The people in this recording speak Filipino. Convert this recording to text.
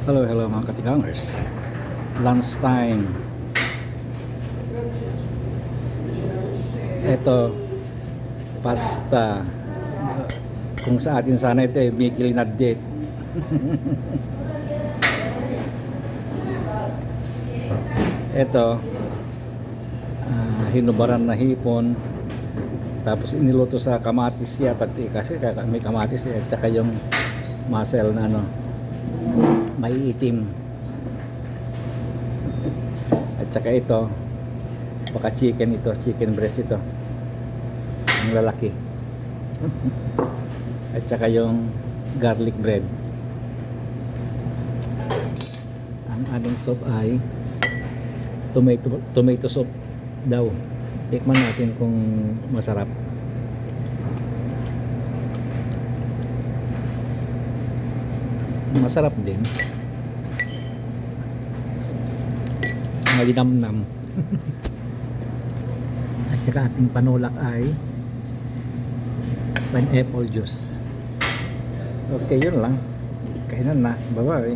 Hello, hello mga katigangers. Lunch time. Ito, pasta. Kung sa atin sana ito Mikili na date. Ito, hinubaran na hipon. Tapos iniluto sa kamatis yata kasi may kamatis at saka yung muscle na may itim. At saka ito, baka chicken breast ito. Ang lalaki. At saka yung garlic bread. Ang aming soup ay tomato soup daw. Tikman natin kung masarap. Masarap din. Malinamnam. At saka ating panulak ay pineapple juice. Okay, yun lang. Kainan na. Bye-bye.